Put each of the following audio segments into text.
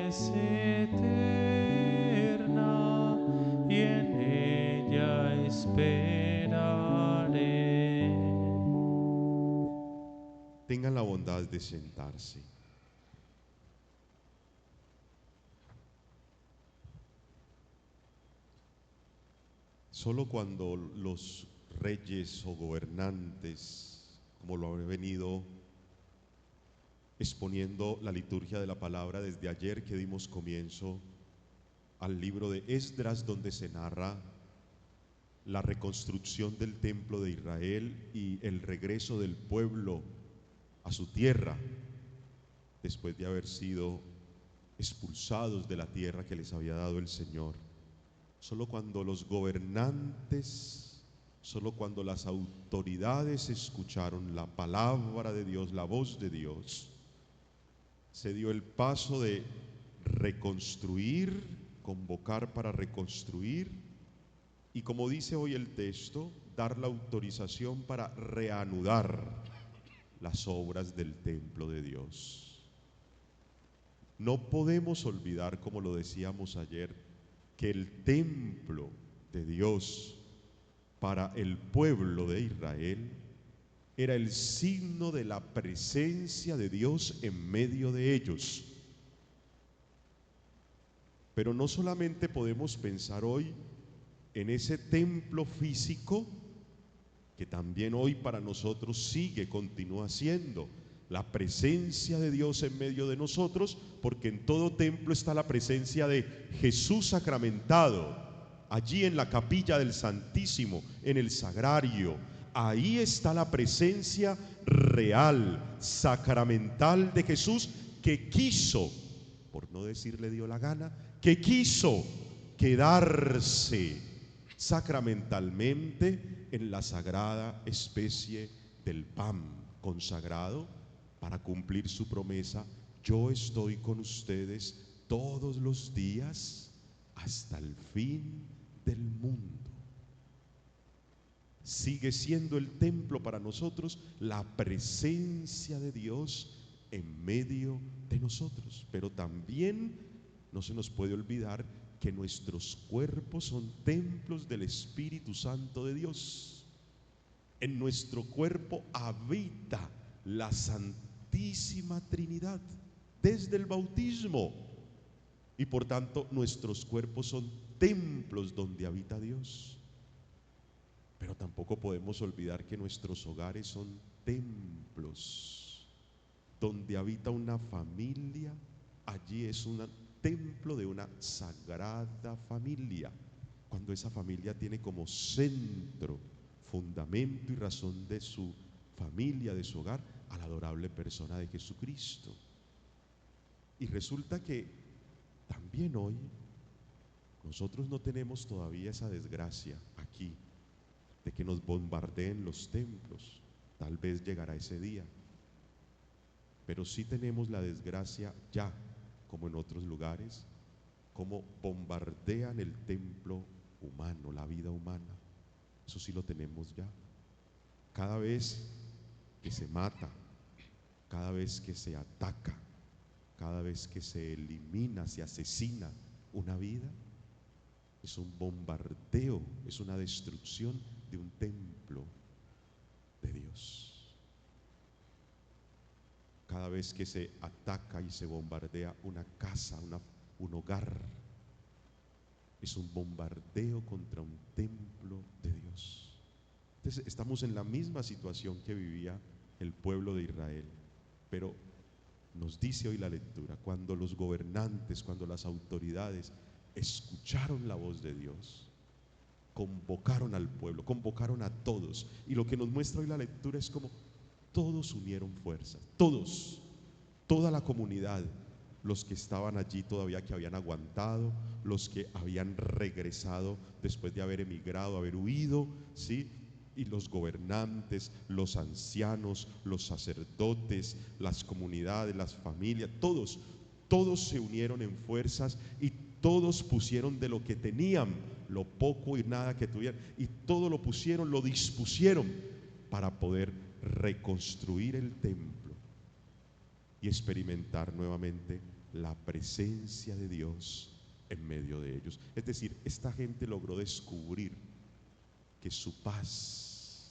es eterna y en ella esperaré. Tengan la bondad de sentarse. Solo cuando los reyes o gobernantes, como lo han venido exponiendo la liturgia de la palabra desde ayer que dimos comienzo al libro de Esdras, donde se narra la reconstrucción del templo de Israel y el regreso del pueblo a su tierra después de haber sido expulsados de la tierra que les había dado el Señor. Solo cuando los gobernantes, solo cuando las autoridades escucharon la palabra de Dios, la voz de Dios, se dio el paso de reconstruir, convocar para reconstruir y, como dice hoy el texto, dar la autorización para reanudar las obras del templo de Dios. No podemos olvidar, como lo decíamos ayer, que el templo de Dios para el pueblo de Israel era el signo de la presencia de Dios en medio de ellos. Pero no solamente podemos pensar hoy en ese templo físico, que también hoy para nosotros continúa siendo la presencia de Dios en medio de nosotros, porque en todo templo está la presencia de Jesús sacramentado. Allí en la capilla del Santísimo, en el sagrario, ahí está la presencia real, sacramental de Jesús, que quiso, por no decir le dio la gana, que quiso quedarse sacramentalmente en la sagrada especie del pan consagrado para cumplir su promesa: yo estoy con ustedes todos los días hasta el fin del mundo. Sigue siendo el templo para nosotros la presencia de Dios en medio de nosotros, pero también no se nos puede olvidar que nuestros cuerpos son templos del Espíritu Santo de Dios. En nuestro cuerpo habita la Santísima Trinidad desde el bautismo, y por tanto nuestros cuerpos son templos donde habita Dios. Pero tampoco podemos olvidar que nuestros hogares son templos donde habita una familia. Allí es un templo de una sagrada familia, cuando esa familia tiene como centro, fundamento y razón de su familia, de su hogar, a la adorable persona de Jesucristo. Y resulta que también hoy nosotros no tenemos todavía esa desgracia aquí de que nos bombardeen los templos. Tal vez llegará ese día, pero sí tenemos la desgracia ya, como en otros lugares, como bombardean el templo humano, la vida humana. Eso sí lo tenemos ya. Cada vez que se mata, cada vez que se ataca, cada vez que se elimina, se asesina una vida, es un bombardeo, es una destrucción de un templo de Dios. Cada vez que se ataca y se bombardea una casa, un hogar, es un bombardeo contra un templo de Dios. Entonces estamos en la misma situación que vivía el pueblo de Israel, pero nos dice hoy la lectura, cuando los gobernantes, cuando las autoridades escucharon la voz de Dios, convocaron al pueblo, convocaron a todos, y lo que nos muestra hoy la lectura es como todos unieron fuerzas, todos, toda la comunidad, los que estaban allí todavía, que habían aguantado, los que habían regresado después de haber emigrado, haber huido, ¿sí? Y los gobernantes, los ancianos, los sacerdotes, las comunidades, las familias, todos se unieron en fuerzas y todos pusieron de lo que tenían, lo poco y nada que tuvieran, y todo lo pusieron, lo dispusieron para poder reconstruir el templo y experimentar nuevamente la presencia de Dios en medio de ellos. Es decir, esta gente logró descubrir que su paz,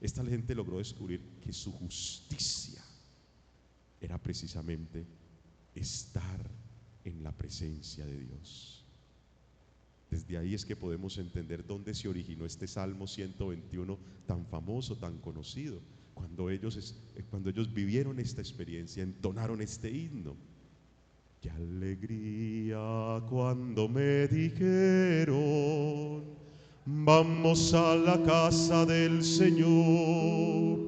esta gente logró descubrir que su justicia era precisamente estar en la presencia de Dios. Desde ahí es que podemos entender dónde se originó este Salmo 121 tan famoso, tan conocido. Cuando ellos vivieron esta experiencia, entonaron este himno. Qué alegría cuando me dijeron, vamos a la casa del Señor.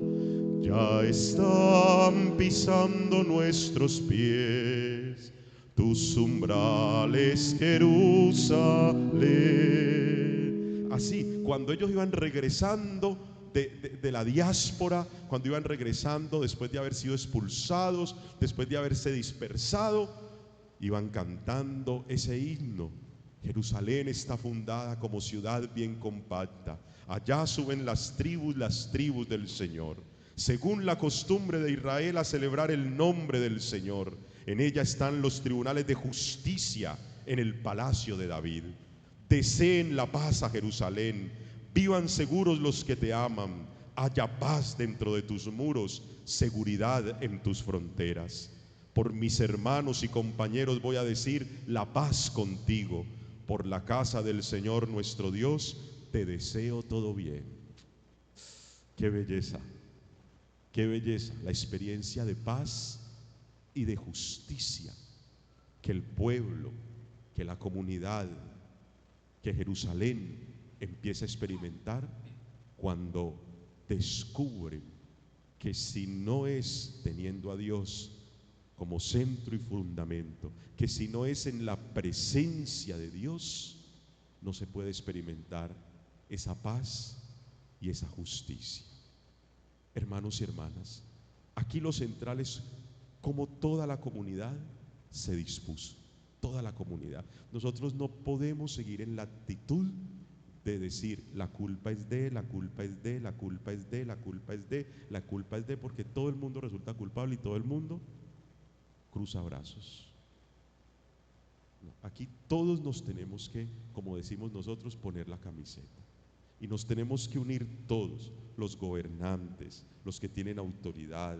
Ya están pisando nuestros pies tus umbrales, Jerusalén. Así, cuando ellos iban regresando de la diáspora, cuando iban regresando después de haber sido expulsados, después de haberse dispersado, iban cantando ese himno. Jerusalén está fundada como ciudad bien compacta. Allá suben las tribus del Señor, según la costumbre de Israel, a celebrar el nombre del Señor. En ella están los tribunales de justicia en el palacio de David. Deseen la paz a Jerusalén. Vivan seguros los que te aman. Haya paz dentro de tus muros, seguridad en tus fronteras. Por mis hermanos y compañeros voy a decir, la paz contigo. Por la casa del Señor nuestro Dios, te deseo todo bien. Qué belleza la experiencia de paz y de justicia que el pueblo, que la comunidad, que Jerusalén empieza a experimentar cuando descubren que si no es teniendo a Dios como centro y fundamento, que si no es en la presencia de Dios, no se puede experimentar esa paz y esa justicia. Hermanos y hermanas, aquí lo central es cómo toda la comunidad se dispuso, toda la comunidad. Nosotros no podemos seguir en la actitud de decir la culpa es de, la culpa es de, la culpa es de, la culpa es de, la culpa es de, porque todo el mundo resulta culpable y todo el mundo cruza brazos. No, aquí todos nos tenemos que, como decimos nosotros, poner la camiseta. Y nos tenemos que unir todos, los gobernantes, los que tienen autoridad,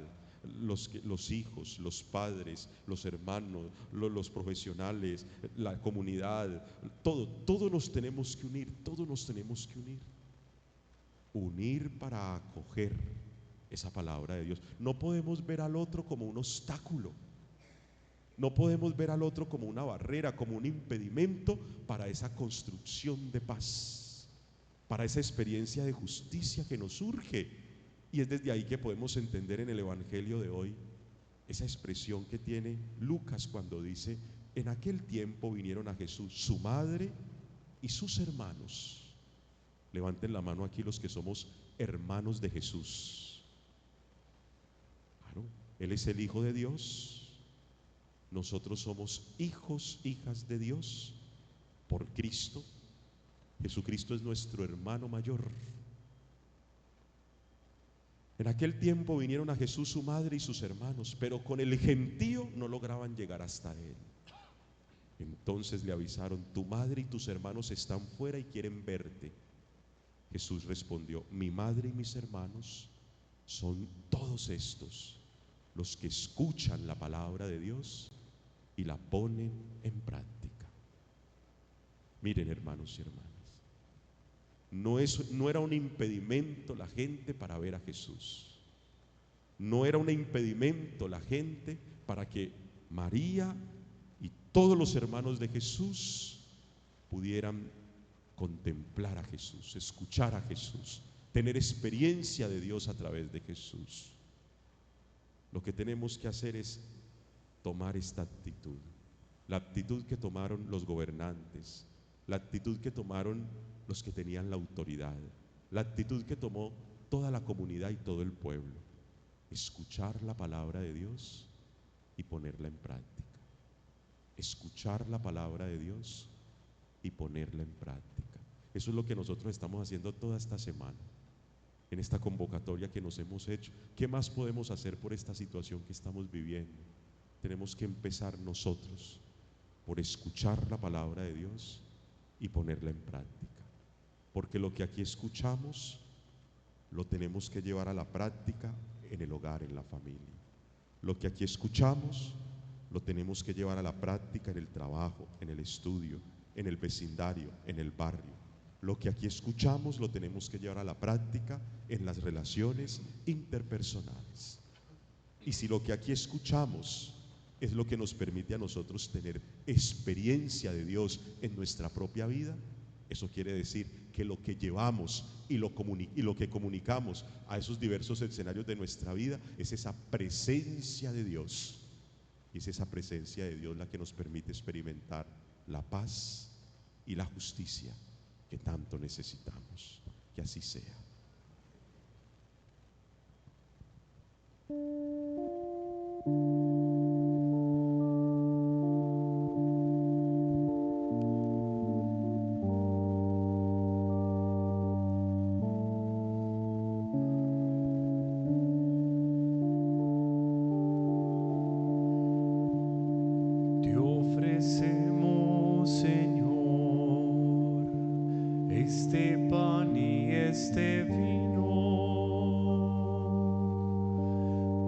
los hijos, los padres, los hermanos, los profesionales, la comunidad, todos nos tenemos que unir, todos nos tenemos que unir. Unir para acoger esa palabra de Dios. No podemos ver al otro como un obstáculo. No podemos ver al otro como una barrera, como un impedimento para esa construcción de paz, para esa experiencia de justicia que nos surge. Y es desde ahí que podemos entender en el Evangelio de hoy esa expresión que tiene Lucas cuando dice: en aquel tiempo vinieron a Jesús su madre y sus hermanos. Levanten la mano aquí los que somos hermanos de Jesús. Claro, Él es el Hijo de Dios. Nosotros somos hijos, hijas de Dios por Cristo. Jesucristo es nuestro hermano mayor. En aquel tiempo vinieron a Jesús su madre y sus hermanos, pero con el gentío no lograban llegar hasta él. Entonces le avisaron: tu madre y tus hermanos están fuera y quieren verte. Jesús respondió: mi madre y mis hermanos son todos estos, los que escuchan la palabra de Dios y la ponen en práctica. Miren, hermanos y hermanas, no era un impedimento la gente para ver a Jesús. No era un impedimento la gente para que María y todos los hermanos de Jesús pudieran contemplar a Jesús, escuchar a Jesús, tener experiencia de Dios a través de Jesús. Lo que tenemos que hacer es tomar esta actitud, la actitud que tomaron los gobernantes, la actitud que tomaron los que tenían la autoridad, la actitud que tomó toda la comunidad y todo el pueblo: escuchar la palabra de Dios y ponerla en práctica. Escuchar la palabra de Dios y ponerla en práctica. Eso es lo que nosotros estamos haciendo toda esta semana, en esta convocatoria que nos hemos hecho. ¿Qué más podemos hacer por esta situación que estamos viviendo? tenemos que empezar nosotros por escuchar la palabra de Dios y ponerla en práctica. Porque lo que aquí escuchamos lo tenemos que llevar a la práctica en el hogar, en la familia. Lo que aquí escuchamos lo tenemos que llevar a la práctica en el trabajo, en el estudio, en el vecindario, en el barrio. Lo que aquí escuchamos lo tenemos que llevar a la práctica en las relaciones interpersonales. Y si lo que aquí escuchamos es lo que nos permite a nosotros tener experiencia de Dios en nuestra propia vida, eso quiere decir que lo que llevamos y lo que comunicamos a esos diversos escenarios de nuestra vida es esa presencia de Dios. Y es esa presencia de Dios la que nos permite experimentar la paz y la justicia que tanto necesitamos. Que así sea. Te ofrecemos, Señor, este pan y este vino.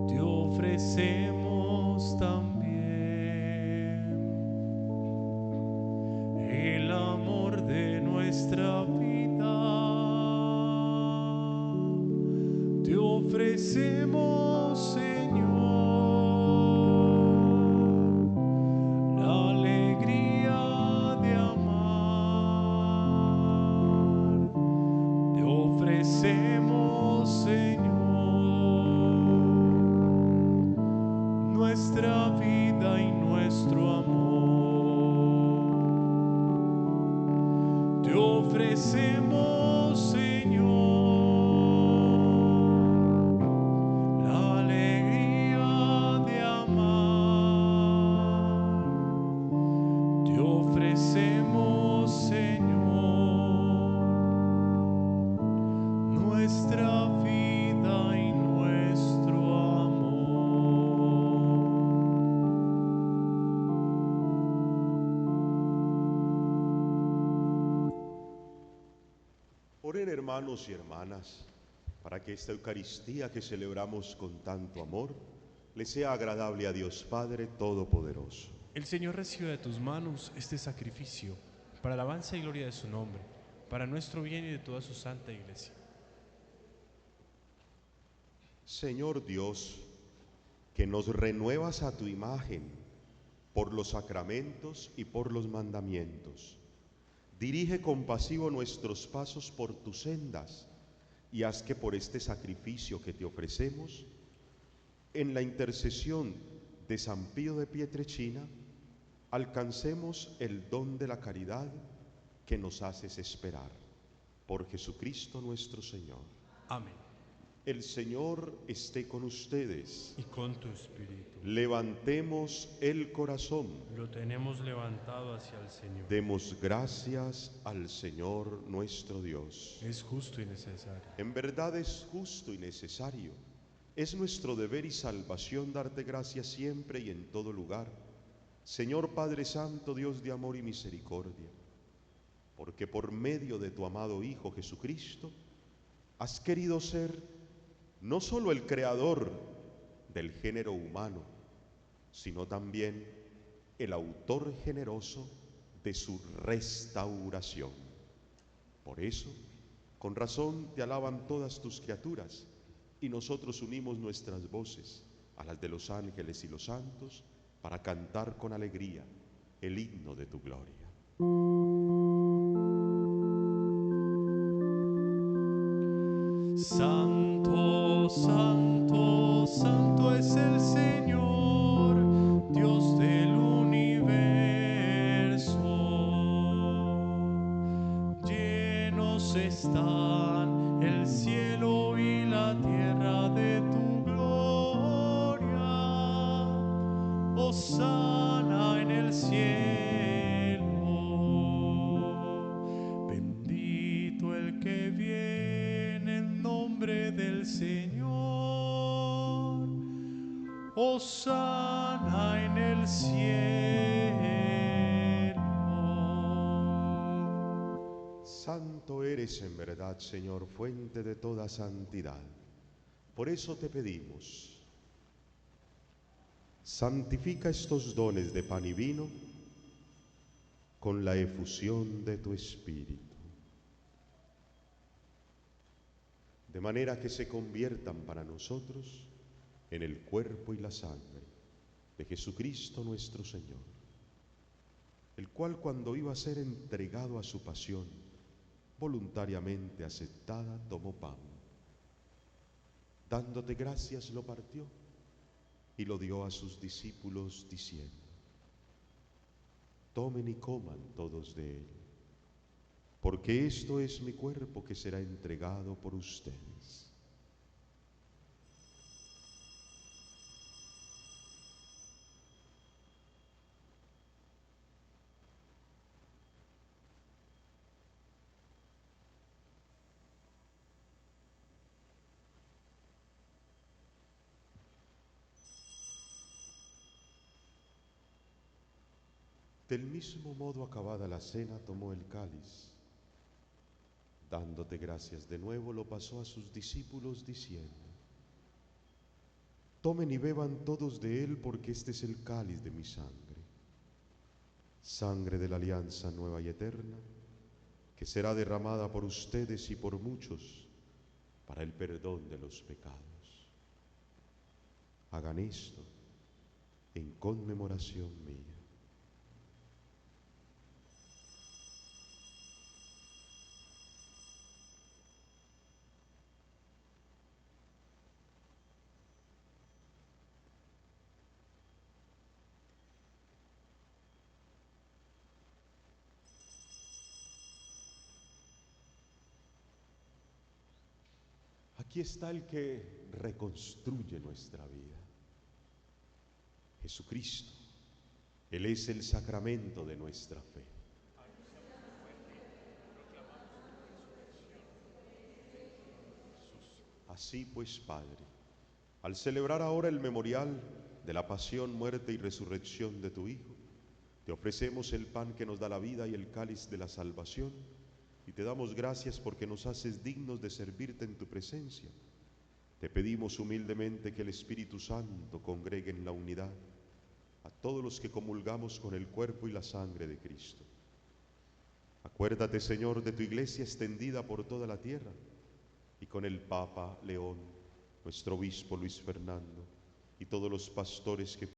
Te ofrecemos también el amor de nuestra vida. Te ofrecemos, Señor, la alegría de amar. Te ofrecemos, Señor, nuestra vida y nuestro amor. Te ofrecemos, Señor, la alegría de amar. Te ofrecemos, Señor, nuestra vida y nuestro amor. Oren, hermanos y hermanas, para que esta Eucaristía que celebramos con tanto amor le sea agradable a Dios Padre Todopoderoso. El Señor reciba de tus manos este sacrificio para alabanza y gloria de su nombre, para nuestro bien y de toda su santa iglesia. Señor Dios, que nos renuevas a tu imagen por los sacramentos y por los mandamientos, dirige compasivo nuestros pasos por tus sendas y haz que por este sacrificio que te ofrecemos, en la intercesión de San Pío de Pietrelcina, alcancemos el don de la caridad que nos haces esperar. Por Jesucristo nuestro Señor. Amén. El Señor esté con ustedes. Y con tu espíritu. Levantemos el corazón. Lo tenemos levantado hacia el Señor. Demos gracias al Señor nuestro Dios. Es justo y necesario. En verdad es justo y necesario. Es nuestro deber y salvación darte gracias siempre y en todo lugar, Señor Padre Santo, Dios de amor y misericordia, porque por medio de tu amado Hijo Jesucristo has querido ser no solo el creador del género humano, sino también el autor generoso de su restauración. Por eso, con razón te alaban todas tus criaturas, y nosotros unimos nuestras voces a las de los ángeles y los santos para cantar con alegría el himno de tu gloria. Santo, santo, santo es el Señor, Dios del universo. Llenos están el cielo y la tierra de tu gloria. Hosana en el cielo. Bendito el que viene en nombre del Señor. Hosana Mana en el cielo. Santo eres en verdad, Señor, fuente de toda santidad. Por eso te pedimos, santifica estos dones de pan y vino con la efusión de tu Espíritu, de manera que se conviertan para nosotros en el cuerpo y la sangre de Jesucristo nuestro Señor, el cual, cuando iba a ser entregado a su pasión, voluntariamente aceptada, tomó pan. Dándote gracias, lo partió y lo dio a sus discípulos, diciendo: tomen y coman todos de él, porque esto es mi cuerpo que será entregado por ustedes. Del mismo modo, acabada la cena, tomó el cáliz. Dándote gracias de nuevo, lo pasó a sus discípulos, diciendo: tomen y beban todos de él, porque este es el cáliz de mi sangre, sangre de la alianza nueva y eterna, que será derramada por ustedes y por muchos para el perdón de los pecados. Hagan esto en conmemoración mía. Aquí está el que reconstruye nuestra vida, Jesucristo. Él es el sacramento de nuestra fe. Así pues, Padre, al celebrar ahora el memorial de la pasión, muerte y resurrección de tu Hijo, te ofrecemos el pan que nos da la vida y el cáliz de la salvación, y te damos gracias porque nos haces dignos de servirte en tu presencia. Te pedimos humildemente que el Espíritu Santo congregue en la unidad a todos los que comulgamos con el cuerpo y la sangre de Cristo. Acuérdate, Señor, de tu iglesia extendida por toda la tierra, y con el Papa León, nuestro obispo Luis Fernando, y todos los pastores que